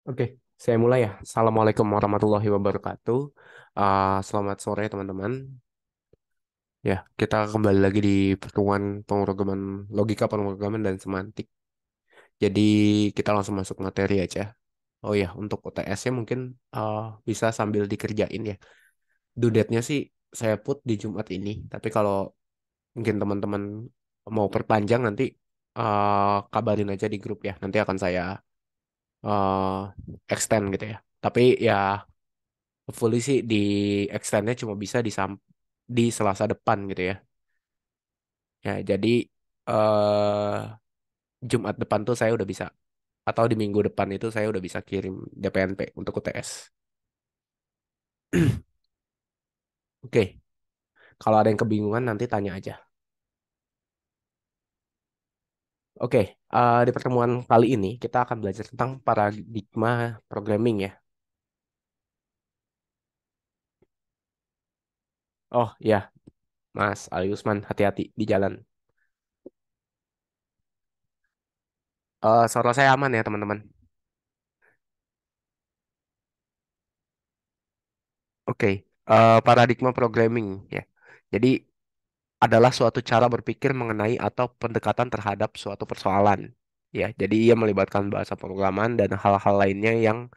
Oke, saya mulai ya. Assalamualaikum warahmatullahi wabarakatuh. Selamat sore teman-teman. Ya, kita kembali lagi di pertemuan pemrograman logika pemrograman dan semantik. Jadi kita langsung masuk materi aja. Oh ya, untuk UTS-nya mungkin uh, bisa sambil dikerjain ya. Due date-nya sih saya put di Jumat ini. Tapi kalau mungkin teman-teman mau perpanjang nanti kabarin aja di grup ya. Nanti akan saya uh, extend gitu ya. Tapi ya hopefully sih di extendnya cuma bisa di Selasa depan gitu ya. Ya, jadi eh Jumat depan tuh saya udah bisa atau di minggu depan itu saya udah bisa kirim DPNP untuk UTS. Oke, kalau ada yang kebingungan nanti tanya aja. Oke, di pertemuan kali ini kita akan belajar tentang paradigma programming ya. Oh ya, Mas Ali Usman, hati-hati di jalan. Suara saya aman ya teman-teman. Oke, paradigma programming ya. Jadi adalah suatu cara berpikir mengenai atau pendekatan terhadap suatu persoalan. Ya, jadi ia melibatkan bahasa pemrograman dan hal-hal lainnya yang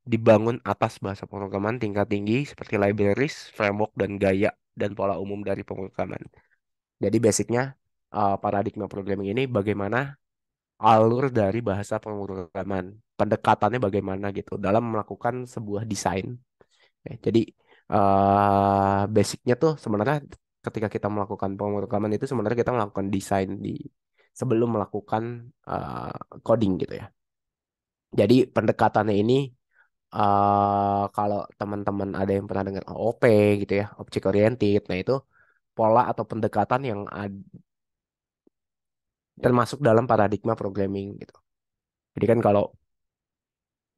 dibangun atas bahasa pemrograman tingkat tinggi seperti libraries, framework, dan gaya dan pola umum dari pemrograman. Jadi basicnya paradigma programming ini bagaimana alur dari bahasa pemrograman, pendekatannya bagaimana gitu dalam melakukan sebuah desain. Ya, jadi basicnya tuh sebenarnya ketika kita melakukan pemrograman itu sebenarnya kita melakukan desain di sebelum melakukan coding gitu ya. Jadi pendekatannya ini kalau teman-teman ada yang pernah dengar OOP gitu ya, Object Oriented, nah itu pola atau pendekatan yang termasuk dalam paradigma programming gitu. Jadi kan kalau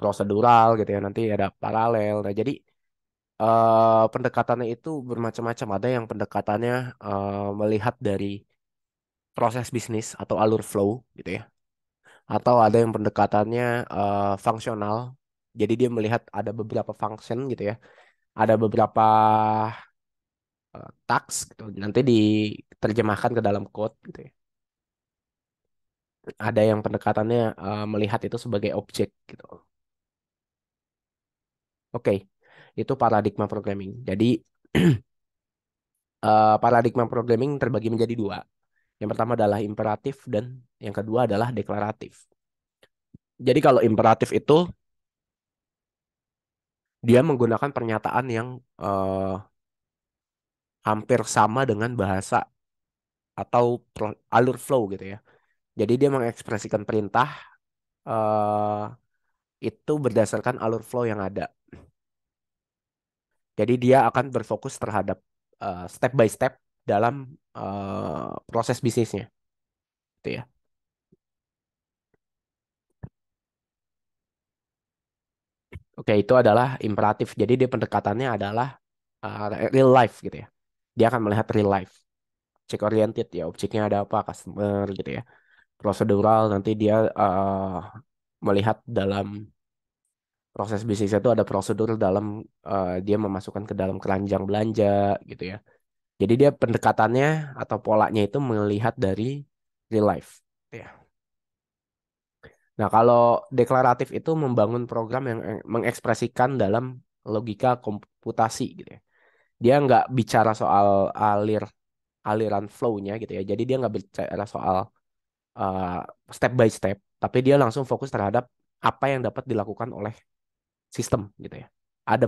prosedural gitu ya nanti ada paralel. Nah, jadi pendekatannya itu bermacam-macam. Ada yang pendekatannya melihat dari proses bisnis atau alur flow gitu ya. Atau ada yang pendekatannya fungsional. Jadi dia melihat ada beberapa function gitu ya. Ada beberapa task gitu. Nanti diterjemahkan ke dalam code gitu ya. Ada yang pendekatannya melihat itu sebagai objek gitu. Oke, itu paradigma programming. Jadi paradigma programming terbagi menjadi dua. Yang pertama adalah imperatif dan yang kedua adalah deklaratif. Jadi kalau imperatif itu dia menggunakan pernyataan yang eh, hampir sama dengan bahasa atau alur flow gitu ya. Jadi dia mengekspresikan perintah eh, itu berdasarkan alur flow yang ada. Jadi dia akan berfokus terhadap step by step dalam proses bisnisnya, gitu ya. Oke, itu adalah imperatif. Jadi dia pendekatannya adalah real life gitu ya. Dia akan melihat real life. Object oriented ya, objeknya ada apa, customer gitu ya. Prosedural nanti dia melihat dalam proses bisnis itu ada prosedur dalam dia memasukkan ke dalam keranjang belanja gitu ya. Jadi dia pendekatannya atau polanya itu melihat dari real life. Gitu ya. Nah, kalau deklaratif itu membangun program yang mengekspresikan dalam logika komputasi gitu ya. Dia nggak bicara soal aliran flow-nya gitu ya. Jadi dia nggak bicara soal uh, step by step, tapi dia langsung fokus terhadap apa yang dapat dilakukan oleh sistem gitu ya. Ada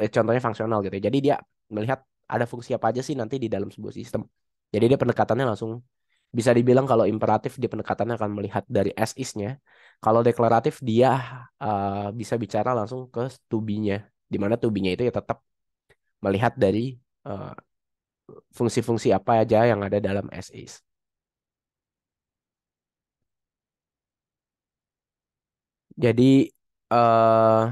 contohnya fungsional gitu ya. Jadi dia melihat ada fungsi apa aja sih nanti di dalam sebuah sistem. Jadi dia pendekatannya langsung bisa dibilang kalau imperatif dia pendekatannya akan melihat dari as is-nya. Kalau deklaratif dia bisa bicara langsung ke to be-nya. Di mana to be-nya itu ya tetap melihat dari uh, fungsi-fungsi apa aja yang ada dalam as is. Jadi eh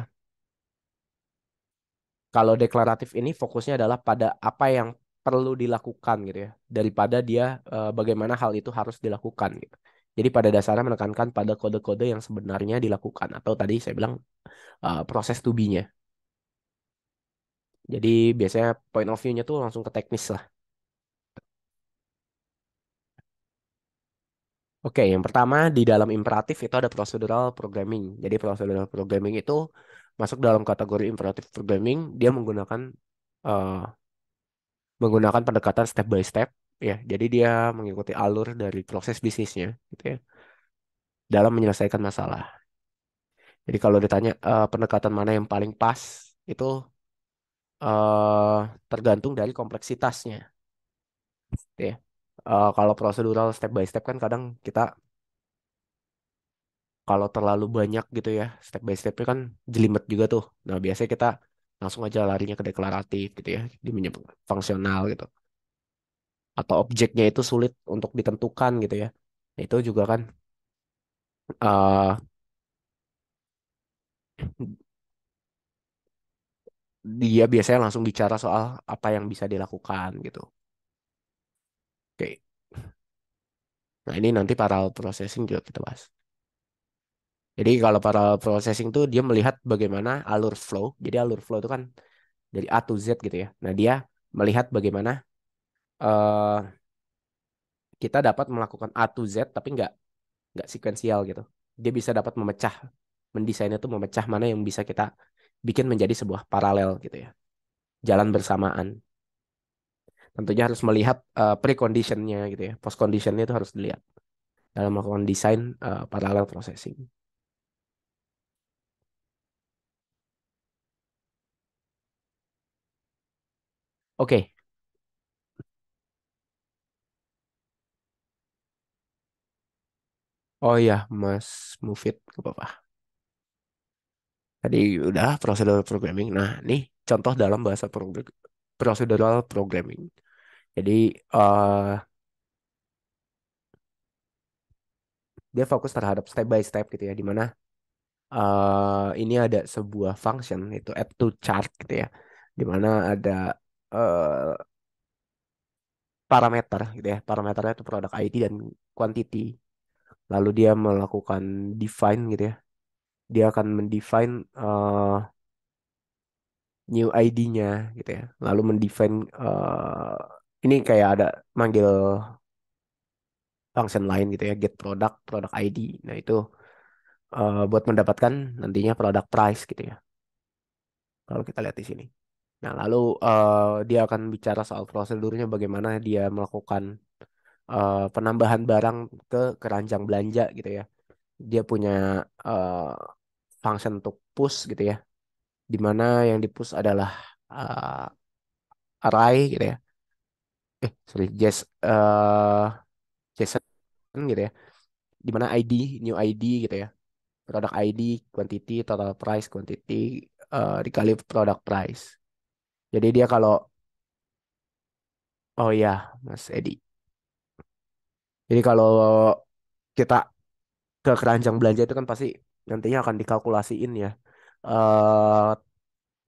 kalau deklaratif ini fokusnya adalah pada apa yang perlu dilakukan gitu ya, daripada dia bagaimana hal itu harus dilakukan gitu. Jadi pada dasarnya menekankan pada kode-kode yang sebenarnya dilakukan atau tadi saya bilang proses to be-nya. Jadi biasanya point of view-nya tuh langsung ke teknis lah. Oke, yang pertama di dalam imperatif itu ada procedural programming. Jadi procedural programming itu masuk dalam kategori imperatif programming. Dia eh, menggunakan pendekatan step by step, ya. Jadi dia mengikuti alur dari proses bisnisnya, gitu ya, dalam menyelesaikan masalah. Jadi kalau ditanya pendekatan mana yang paling pas, itu eh, tergantung dari kompleksitasnya, gitu ya. Kalau prosedural step by step kan kadang kita kalau terlalu banyak gitu ya step by stepnya kan jelimet juga tuh. Nah biasanya kita langsung aja larinya ke deklaratif gitu ya, di menyebut fungsional gitu. Atau objeknya itu sulit untuk ditentukan gitu ya. Nah, itu juga kan eh dia biasanya langsung bicara soal apa yang bisa dilakukan gitu. Oke. Nah ini nanti parallel processing juga kita bahas. Jadi kalau parallel processing tuh dia melihat bagaimana alur flow. Jadi alur flow itu kan dari A to Z gitu ya. Nah dia melihat bagaimana eh kita dapat melakukan A to Z tapi nggak sekuensial gitu. Dia bisa dapat mendesainnya tuh memecah mana yang bisa kita bikin menjadi sebuah paralel gitu ya. Jalan bersamaan. Tentunya harus melihat preconditionnya gitu ya. Post conditionnya itu harus dilihat dalam melakukan desain parallel processing. Oke. Oh iya, Mas Mufid, ke apa? Tadi udah procedural programming. Nah, nih contoh dalam bahasa procedural programming. Jadi eh dia fokus terhadap step by step gitu ya, di mana ini ada sebuah function itu add to chart gitu ya, di mana ada eh, parameter gitu ya, parameternya itu product ID dan quantity. Lalu dia melakukan define gitu ya, dia akan mendefine new ID-nya gitu ya, lalu mendefine ini kayak ada manggil function lain gitu ya, get product ID. Nah itu buat mendapatkan nantinya product price gitu ya, kalau kita lihat di sini. Nah, lalu dia akan bicara soal prosedurnya bagaimana dia melakukan penambahan barang ke keranjang belanja gitu ya. Dia punya eh, function untuk push gitu ya, di mana yang di push adalah array gitu ya. Sorry, JSON gitu ya. Di mana ID, new ID gitu ya. Product ID, quantity, total price, quantity dikali product price. Jadi dia kalau oh ya, Mas Edi. Jadi kalau kita ke keranjang belanja itu kan pasti nantinya akan dikalkulasiin ya eh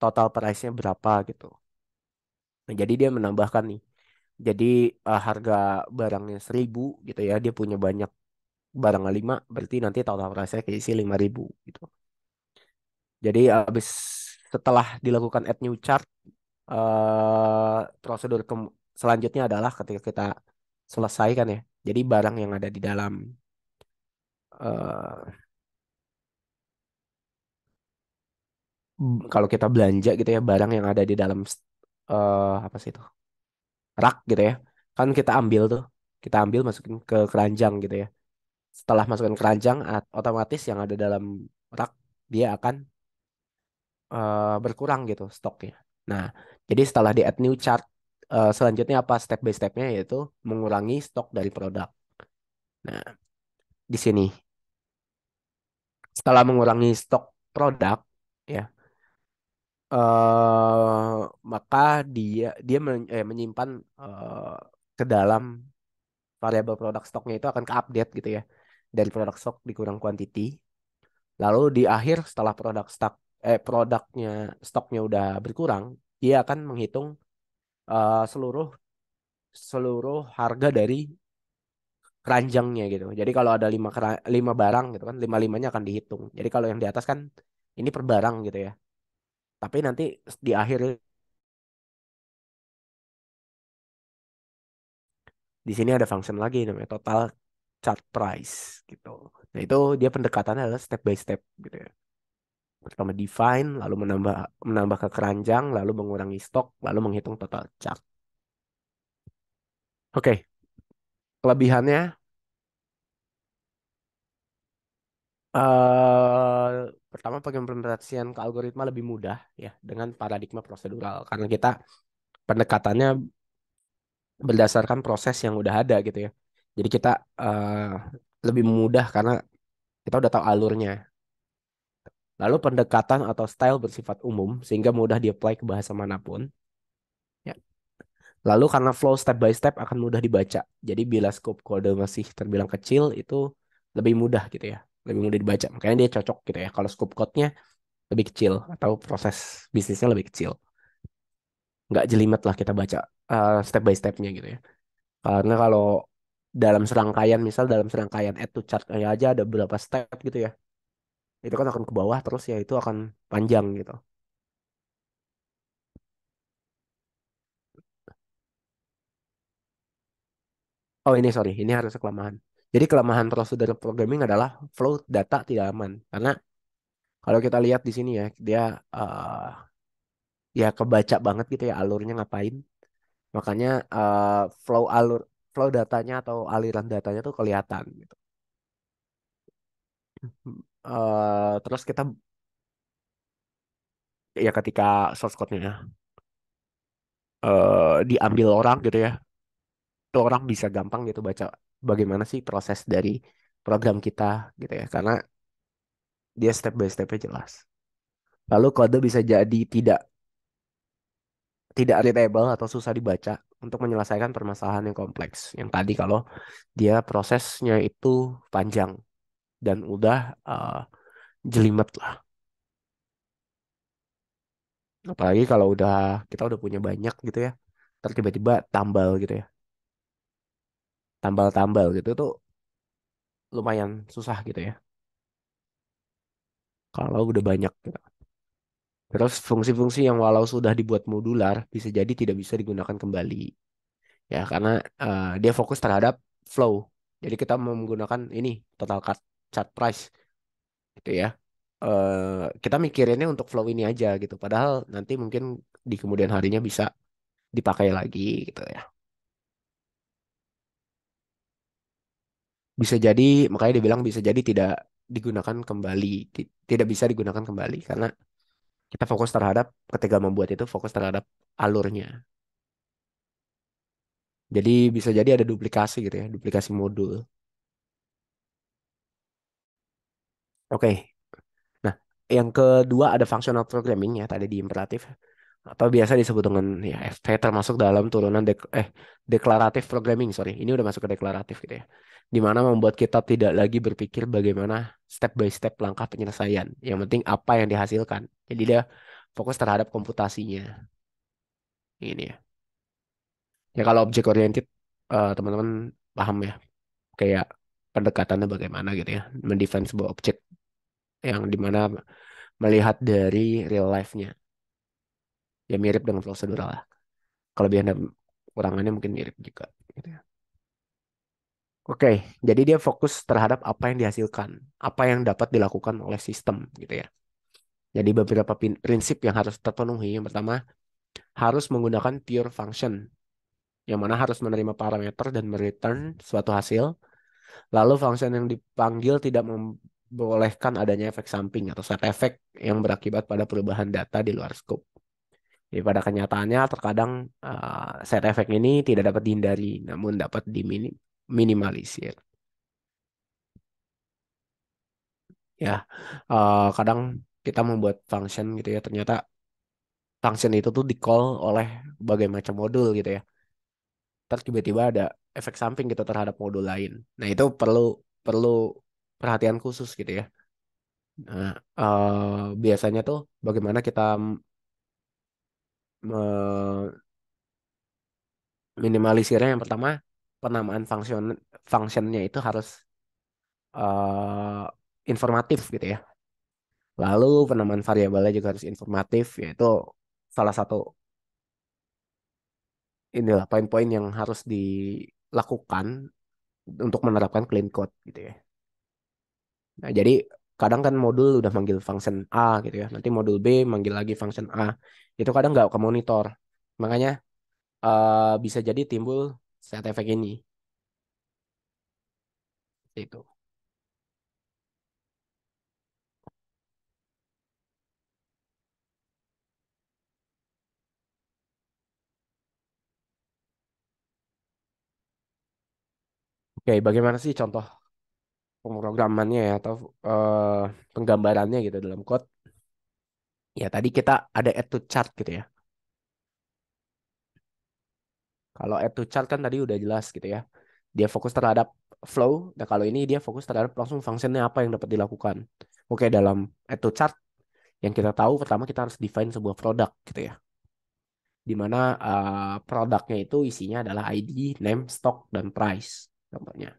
total price-nya berapa gitu. Nah, jadi dia menambahkan nih. Jadi harga barangnya 1.000 gitu ya. Dia punya banyak barangnya 5, berarti nanti total price-nya keisi 5.000 gitu. Jadi habis setelah dilakukan add new chart, prosedur selanjutnya adalah ketika kita selesaikan ya. Jadi barang yang ada di dalam eh, kalau kita belanja gitu ya, barang yang ada di dalam apa sih itu, rak gitu ya, kan kita ambil tuh, kita ambil masukin ke keranjang gitu ya. Setelah masukin keranjang otomatis yang ada dalam rak dia akan berkurang gitu stoknya. Nah jadi setelah di add new chart, selanjutnya apa step by stepnya, yaitu mengurangi stok dari produk. Nah di sini setelah mengurangi stok produk ya, maka dia menyimpan eh, ke dalam variabel produk stoknya, itu akan ke-update gitu ya. Dari produk stok dikurang quantity. Lalu di akhir setelah produknya stoknya udah berkurang, dia akan menghitung seluruh seluruh harga dari keranjangnya gitu. Jadi kalau ada lima barang gitu kan, lima limanya akan dihitung. Jadi kalau yang di atas kan ini per barang gitu ya. Tapi nanti di akhir di sini ada function lagi namanya total chart price gitu. Nah itu dia pendekatannya adalah step by step gitu ya. Pertama define, lalu menambah menambah ke keranjang, lalu mengurangi stok, lalu menghitung total chart. Oke, kelebihannya pertama pengimplementasian ke algoritma lebih mudah ya dengan paradigma prosedural karena kita pendekatannya berdasarkan proses yang udah ada gitu ya. Jadi kita eh, lebih mudah karena kita udah tahu alurnya. Lalu pendekatan atau style bersifat umum sehingga mudah di-apply ke bahasa manapun. Ya. Lalu karena flow step by step akan mudah dibaca. Jadi bila scope kode masih terbilang kecil itu lebih mudah gitu ya. Lebih mudah dibaca. Makanya dia cocok gitu ya. Kalau scope code-nya lebih kecil atau proses bisnisnya lebih kecil. Nggak jelimet lah kita baca step by stepnya gitu ya. Karena kalau dalam serangkaian, misal dalam serangkaian add to chart aja ada beberapa step gitu ya. Itu kan akan ke bawah terus ya itu akan panjang gitu. Oh ini sorry, ini harusnya kelemahan. Jadi kelemahan prosedur programming adalah flow data tidak aman. Karena kalau kita lihat di sini ya, dia eh, ya kebaca banget gitu ya alurnya ngapain. Makanya flow datanya atau aliran datanya tuh kelihatan gitu. Terus kita ya ketika source code-nya diambil orang gitu ya, itu orang bisa gampang gitu baca bagaimana sih proses dari program kita gitu ya, karena dia step by stepnya jelas. Lalu kode bisa jadi tidak readable atau susah dibaca untuk menyelesaikan permasalahan yang kompleks. Yang tadi kalau dia prosesnya itu panjang dan udah jelimet lah. Apalagi kalau kita udah punya banyak gitu ya, terus tiba-tiba tambal gitu ya, tambal-tambal gitu tuh lumayan susah gitu ya. Kalau udah banyak gitu. Terus fungsi-fungsi yang walau sudah dibuat modular bisa jadi tidak bisa digunakan kembali. Ya, karena dia fokus terhadap flow. Jadi kita mau menggunakan ini total chart price gitu ya. Kita mikirinnya untuk flow ini aja gitu. Padahal nanti mungkin di kemudian harinya bisa dipakai lagi gitu ya. Bisa jadi makanya dibilang bisa jadi tidak digunakan kembali, tidak bisa digunakan kembali karena kita fokus terhadap ketika membuat itu fokus terhadap alurnya. Jadi bisa jadi ada duplikasi gitu ya, duplikasi modul. Oke. Nah, yang kedua ada functional programming ya tadi di imperatif atau biasa disebut dengan ya FT termasuk dalam turunan deklaratif programming, sorry. Ini udah masuk ke deklaratif gitu ya. Di mana membuat kita tidak lagi berpikir bagaimana step by step langkah penyelesaian. Yang penting apa yang dihasilkan. Jadi dia fokus terhadap komputasinya. Ini ya. Ya kalau object oriented teman-teman paham ya. Kayak pendekatannya bagaimana gitu ya. Mendefine sebuah objek yang dimana melihat dari real life-nya. Ya mirip dengan prosedural lah. Kelebihan dan kurangannya mungkin mirip juga. Gitu ya. Oke, jadi dia fokus terhadap apa yang dihasilkan, apa yang dapat dilakukan oleh sistem gitu ya. Jadi beberapa prinsip yang harus terpenuhi. Yang pertama, harus menggunakan pure function, yang mana harus menerima parameter dan mereturn suatu hasil. Lalu function yang dipanggil tidak membolehkan adanya efek samping atau side effect yang berakibat pada perubahan data di luar scope. Jadi pada kenyataannya terkadang side effect ini tidak dapat dihindari, namun dapat diminimalisir. Ya, kadang kita membuat function gitu ya, ternyata function itu tuh di-call oleh berbagai macam modul gitu ya. Terus tiba-tiba ada efek samping gitu terhadap modul lain. Nah, itu perlu perlu perhatian khusus gitu ya. Nah, biasanya tuh bagaimana kita minimalisirnya yang pertama penamaan functionnya itu harus informatif gitu ya. Lalu penamaan variabelnya juga harus informatif, yaitu salah satu inilah poin-poin yang harus dilakukan untuk menerapkan clean code gitu ya. Nah, jadi kadang kan modul udah manggil function A gitu ya. Nanti modul B manggil lagi function A. Itu kadang nggak ke monitor. Makanya bisa jadi timbul side effect ini. Itu. Oke, bagaimana sih contoh pemrogramannya ya atau eh, penggambarannya gitu dalam code? Ya tadi kita ada add to chart gitu ya. Kalau add to chart kan tadi udah jelas gitu ya. Dia fokus terhadap flow. Nah kalau ini dia fokus terhadap langsung fungsinya apa yang dapat dilakukan. Oke, dalam add to chart yang kita tahu pertama kita harus define sebuah produk gitu ya. Di mana produknya itu isinya adalah ID, name, stock, dan price contohnya.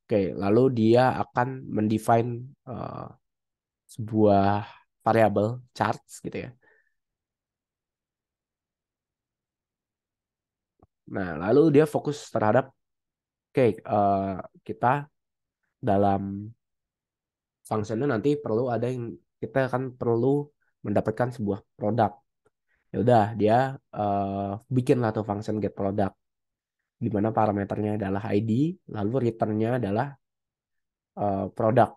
Oke, lalu dia akan mendefine eh, sebuah variabel charts gitu ya. Nah, lalu dia fokus terhadap oke, kita dalam functionnya nanti perlu ada yang kita akan perlu mendapatkan sebuah produk. Ya udah, dia bikinlah tuh function get product di mana parameternya adalah ID, lalu returnnya adalah produk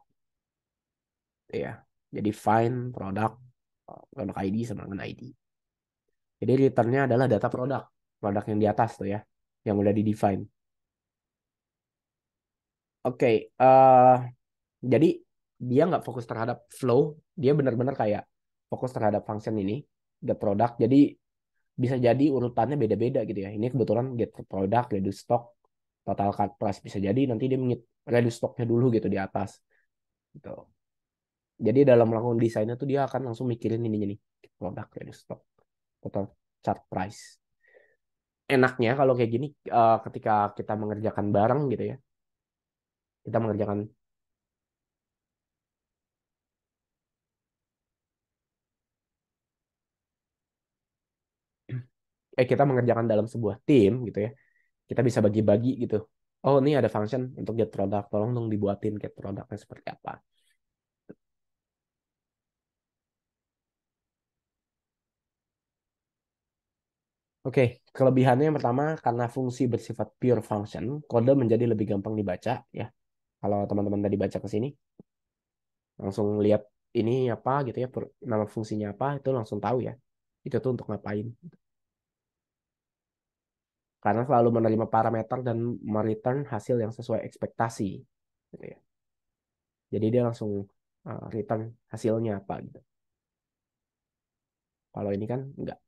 ya. Jadi find produk produk ID sama dengan ID. Jadi returnnya adalah data produk, produk yang di atas tuh ya, yang udah di define. Oke, jadi dia nggak fokus terhadap flow, dia benar-benar kayak fokus terhadap function ini, get product. Jadi bisa jadi urutannya beda-beda gitu ya. Ini kebetulan get product, reduce stock, total card price bisa jadi nanti dia reduce stocknya dulu gitu di atas. Gitu. Jadi dalam melakukan desainnya tuh dia akan langsung mikirin ininya nih, get product, reduce stock, total chart price. Enaknya kalau kayak gini, ketika kita mengerjakan bareng gitu ya, kita mengerjakan kita mengerjakan dalam sebuah tim gitu ya, kita bisa bagi-bagi gitu. Oh, ini ada function untuk get product, tolong dong dibuatin get productnya seperti apa. Oke, kelebihannya yang pertama karena fungsi bersifat pure function, kode menjadi lebih gampang dibaca ya. Kalau teman-teman tadi baca ke sini, langsung lihat ini apa gitu ya, nama fungsinya apa itu langsung tahu ya. Itu tuh untuk ngapain. Karena selalu menerima parameter dan mereturn hasil yang sesuai ekspektasi gitu ya. Jadi dia langsung return hasilnya apa gitu. Kalau ini kan enggak.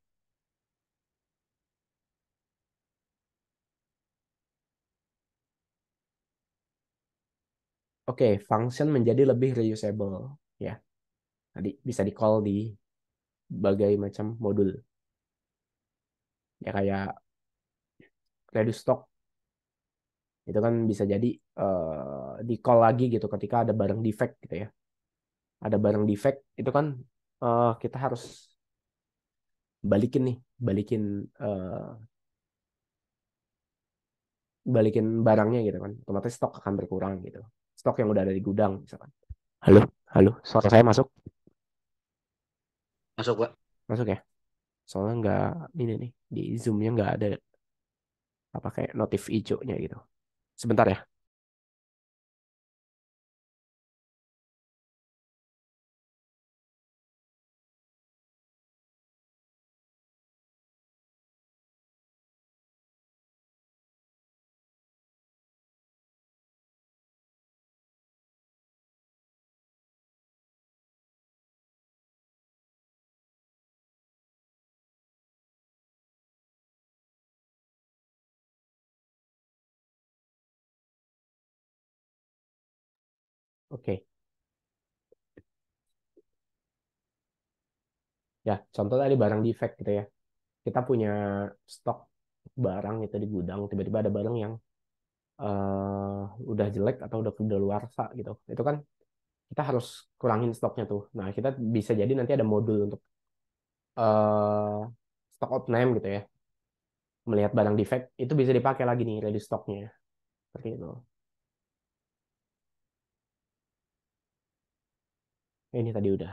Oke, function menjadi lebih reusable ya. Tadi bisa di call di berbagai macam modul. Ya kayak reduce stock itu kan bisa jadi di call lagi gitu ketika ada barang defect gitu ya. Ada barang defect itu kan kita harus balikin nih, balikin eh, balikin barangnya gitu kan. Otomatis stok akan berkurang gitu. Stok yang udah ada di gudang misalkan. Halo, halo, suara saya masuk? Masuk, Pak. Masuk ya? Soalnya nggak ini nih di Zoom-nya nggak ada apa kayak notif hijaunya gitu. Sebentar ya. Oke. Ya, contoh tadi barang defect gitu ya. Kita punya stok barang itu di gudang, tiba-tiba ada barang yang udah jelek atau udah kedaluarsa gitu. Itu kan kita harus kurangin stoknya tuh. Nah, kita bisa jadi nanti ada modul untuk eh stock out name gitu ya. Melihat barang defect itu bisa dipakai lagi nih ready stocknya. Seperti itu. Ini tadi udah.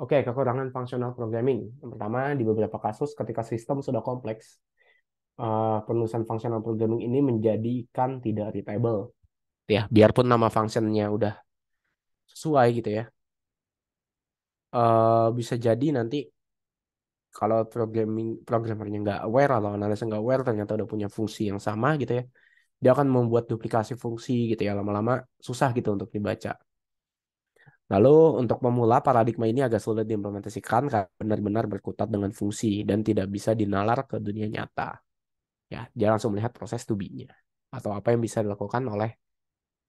Oke, kekurangan functional programming. Yang pertama, di beberapa kasus ketika sistem sudah kompleks, penulisan functional programming ini menjadikan tidak readable. Ya, biarpun nama functionnya udah sesuai gitu ya, bisa jadi nanti kalau programmernya nggak aware atau analisnya nggak aware ternyata udah punya fungsi yang sama gitu ya, dia akan membuat duplikasi fungsi gitu ya, lama-lama susah gitu untuk dibaca. Lalu untuk pemula paradigma ini agak sulit diimplementasikan karena benar-benar berkutat dengan fungsi dan tidak bisa dinalar ke dunia nyata. Ya, dia langsung melihat proses to be-nya atau apa yang bisa dilakukan oleh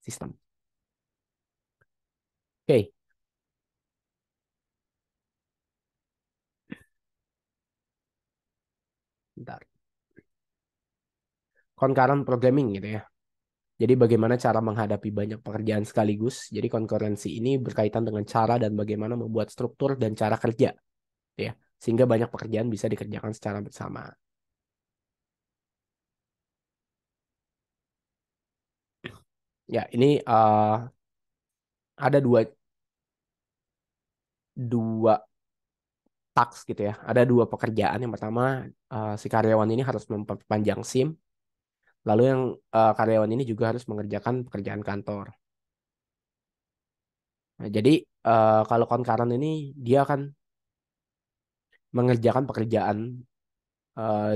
sistem. Oke, bentar. Concurrent programming gitu ya. Jadi bagaimana cara menghadapi banyak pekerjaan sekaligus. Jadi konkurensi ini berkaitan dengan cara dan bagaimana membuat struktur dan cara kerja, ya, sehingga banyak pekerjaan bisa dikerjakan secara bersama. Ya, ini ada dua task gitu ya. Ada dua pekerjaan. Yang pertama, si karyawan ini harus memperpanjang SIM. Lalu yang karyawan ini juga harus mengerjakan pekerjaan kantor. Nah, jadi kalau concurrent ini dia akan mengerjakan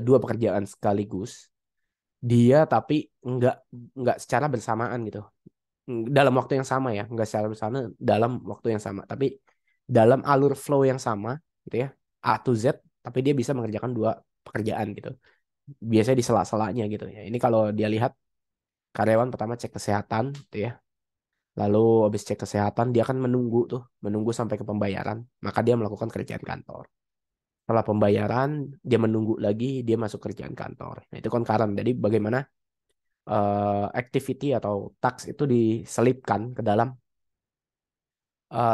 dua pekerjaan sekaligus. Dia tapi nggak nggak secara bersamaan gitu. Dalam waktu yang sama ya, nggak secara bersamaan dalam waktu yang sama, tapi dalam alur flow yang sama gitu ya, A to Z, tapi dia bisa mengerjakan dua pekerjaan gitu. Biasanya di sela-selanya gitu ya. Ini kalau dia lihat karyawan pertama cek kesehatan gitu ya. Lalu habis cek kesehatan dia akan menunggu sampai ke pembayaran, maka dia melakukan kerjaan kantor. Setelah pembayaran, dia menunggu lagi, dia masuk kerjaan kantor. Nah, itu concurrent. Jadi bagaimana activity atau task itu diselipkan ke dalam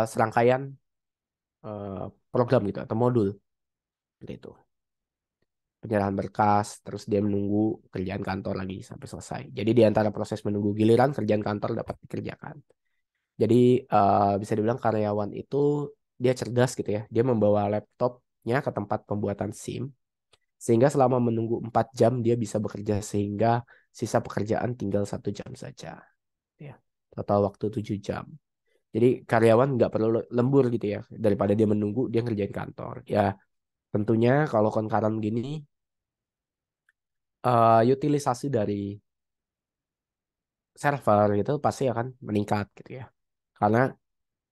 serangkaian eh, program gitu atau modul gitu itu. Penyerahan berkas, terus dia menunggu kerjaan kantor lagi sampai selesai. Jadi di antara proses menunggu giliran, kerjaan kantor dapat dikerjakan. Jadi bisa dibilang karyawan itu dia cerdas gitu ya. Dia membawa laptopnya ke tempat pembuatan SIM, sehingga selama menunggu 4 jam dia bisa bekerja sehingga sisa pekerjaan tinggal 1 jam saja. Ya. Total waktu 7 jam. Jadi karyawan nggak perlu lembur gitu ya. Daripada dia menunggu, dia ngerjain kantor. Ya tentunya kalau concurrent gini, utilisasi dari server gitu pasti akan meningkat gitu ya. Karena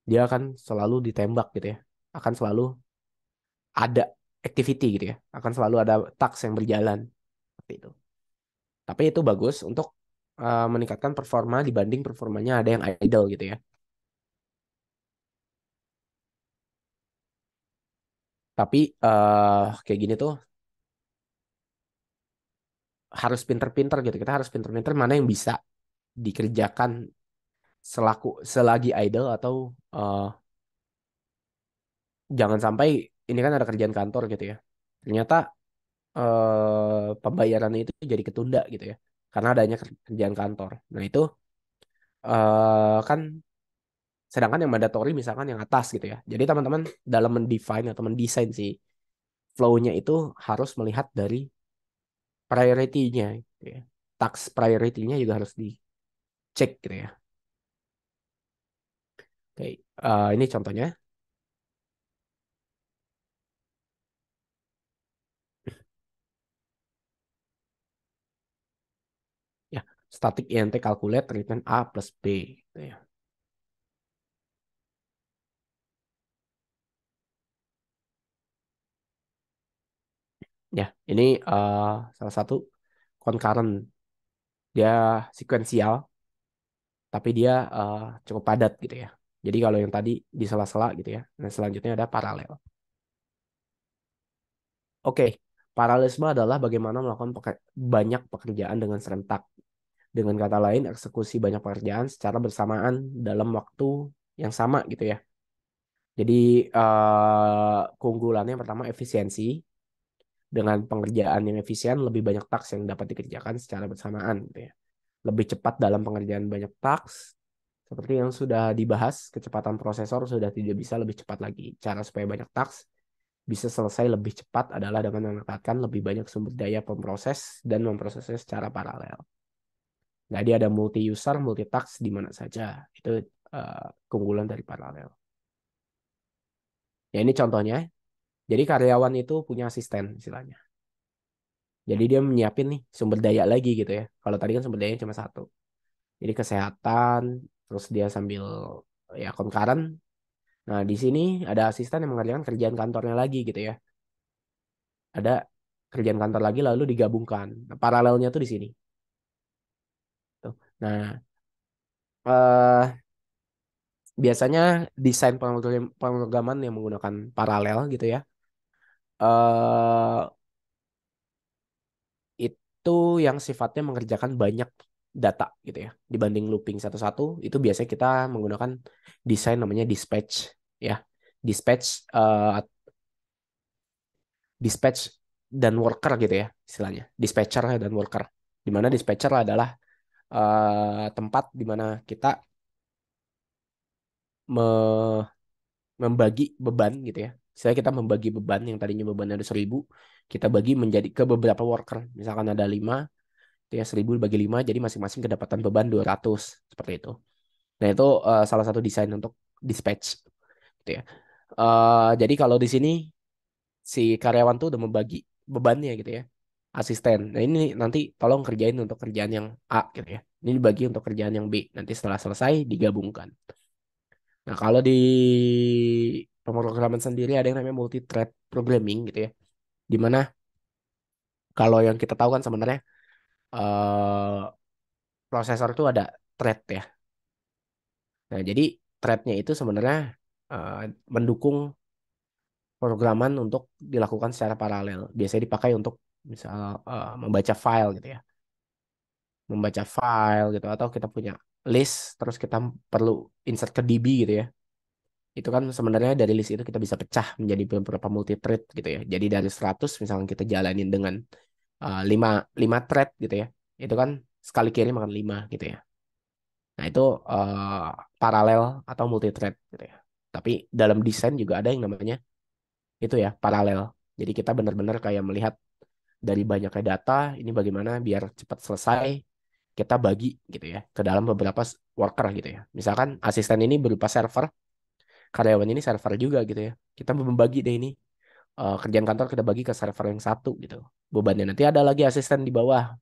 dia akan selalu ditembak gitu ya. Akan selalu ada activity gitu ya. Akan selalu ada task yang berjalan seperti itu. Tapi itu bagus untuk meningkatkan performa dibanding performanya ada yang idle gitu ya. Tapi kayak gini tuh harus pinter-pinter gitu. Kita harus pinter-pinter mana yang bisa dikerjakan selagi idle atau eh, jangan sampai ini kan ada kerjaan kantor gitu ya. Ternyata pembayarannya itu jadi ketunda gitu ya. Karena adanya kerjaan kantor. Nah, itu kan sedangkan yang mandatory misalkan yang atas gitu ya. Jadi teman-teman dalam mendefine atau mendesain si flow-nya itu harus melihat dari priority-nya gitu ya. Task priority-nya juga harus dicek gitu ya. Oke, ini contohnya ya, static int calculate return A plus B gitu ya. Ya, ini salah satu concurrent, dia sekuensial tapi dia cukup padat gitu ya. Jadi kalau yang tadi di sela-sela gitu ya. Nah, selanjutnya ada paralel. Oke. Paralelisme adalah bagaimana melakukan banyak pekerjaan dengan serentak. Dengan kata lain, eksekusi banyak pekerjaan secara bersamaan dalam waktu yang sama gitu ya. Jadi keunggulannya yang pertama efisiensi. Dengan pengerjaan yang efisien, lebih banyak taks yang dapat dikerjakan secara bersamaan gitu ya. Lebih cepat dalam pengerjaan banyak taks. Seperti yang sudah dibahas, kecepatan prosesor sudah tidak bisa lebih cepat lagi. Cara supaya banyak taks bisa selesai lebih cepat adalah dengan memanfaatkan lebih banyak sumber daya pemproses dan memprosesnya secara paralel. Jadi ada multi user, multi task di mana saja. Itu keunggulan dari paralel. Ya ini contohnya. Jadi karyawan itu punya asisten istilahnya. Jadi dia menyiapin nih sumber daya lagi gitu ya. Kalau tadi kan sumber daya cuma satu. Jadi kesehatan, terus dia sambil ya concurrent. Nah di sini ada asisten yang mengerjakan kerjaan kantornya lagi gitu ya. Ada kerjaan kantor lagi lalu digabungkan. Nah, paralelnya tuh di sini. Tuh. Nah, biasanya desain pemrograman yang menggunakan paralel gitu ya. eh itu yang sifatnya mengerjakan banyak data gitu ya. Dibanding looping satu-satu, itu biasanya kita menggunakan desain namanya dispatch ya. Dispatch dispatch dan worker gitu ya istilahnya. Dispatcher dan worker. Di mana dispatcher adalah tempat di mana kita me- membagi beban gitu ya. Misalnya kita membagi beban yang tadinya bebannya ada 1.000, kita bagi menjadi ke beberapa worker. Misalkan ada 5, itu ya 1.000 bagi 5, jadi masing-masing kedapatan beban 200, seperti itu. Nah itu salah satu desain untuk dispatch gitu ya. Jadi kalau di sini si karyawan tuh udah membagi bebannya gitu ya. Asisten. Nah ini nanti tolong kerjain untuk kerjaan yang A gitu ya. Ini dibagi untuk kerjaan yang B. Nanti setelah selesai digabungkan. Nah, kalau di pemrograman sendiri ada yang namanya multi-thread programming gitu ya. Di mana kalau yang kita tahu kan sebenarnya eh, prosesor itu ada thread ya. Nah, jadi threadnya itu sebenarnya eh, mendukung programan untuk dilakukan secara paralel. Biasanya dipakai untuk misal membaca file gitu ya. Membaca file gitu atau kita punya list terus kita perlu insert ke DB gitu ya. Itu kan sebenarnya dari list itu kita bisa pecah menjadi beberapa multi thread gitu ya. Jadi dari 100 misalnya kita jalanin dengan 5 5 thread gitu ya. Itu kan sekali kirim akan 5 gitu ya. Nah, itu uh, paralel atau multi thread gitu ya. Tapi dalam desain juga ada yang namanya itu ya, paralel. Jadi kita benar-benar kayak melihat dari banyaknya data ini bagaimana biar cepat selesai kita bagi gitu ya ke dalam beberapa worker gitu ya. Misalkan asisten ini berupa server, karyawan ini server juga gitu ya. Kita membagi deh ini kerjaan kantor kita bagi ke server yang satu gitu. Bebannya nanti ada lagi asisten di bawah.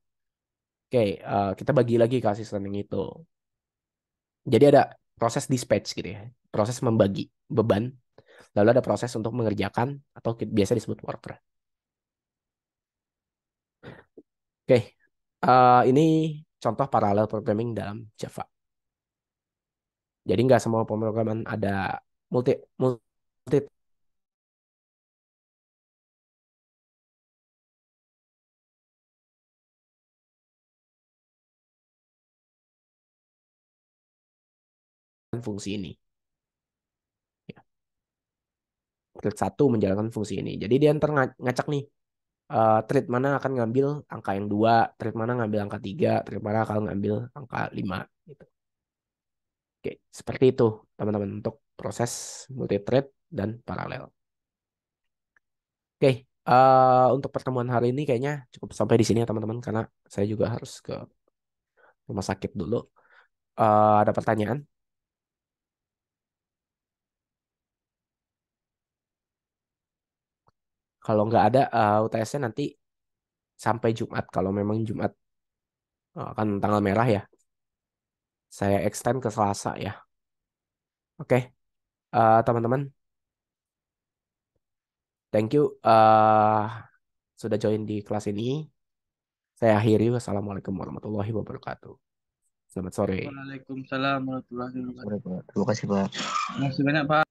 Oke, kita bagi lagi ke asisten yang itu. Jadi ada proses dispatch gitu ya. Proses membagi beban. Lalu ada proses untuk mengerjakan atau biasa disebut worker. Oke, ini contoh parallel programming dalam Java. Jadi nggak semua pemrograman ada multi multi fungsi ini. Ya, thread satu menjalankan fungsi ini. Jadi dia ntar ngacak nih thread mana akan ngambil angka yang dua, thread mana ngambil angka tiga, thread mana akan ngambil angka lima. Gitu. Oke, seperti itu teman-teman untuk proses multi thread dan paralel. Oke, untuk pertemuan hari ini kayaknya cukup sampai di sini ya teman-teman karena saya juga harus ke rumah sakit dulu. Ada pertanyaan? Kalau nggak ada UTS-nya nanti sampai Jumat. Kalau memang Jumat kan tanggal merah ya, saya extend ke Selasa ya. Oke, teman-teman, thank you sudah join di kelas ini. Saya akhiri. Wassalamualaikum warahmatullahi wabarakatuh. Selamat sore. Waalaikumsalam warahmatullahi wabarakatuh. Sorry, Pak. Terima kasih, Pak. Terima kasih banyak, Pak.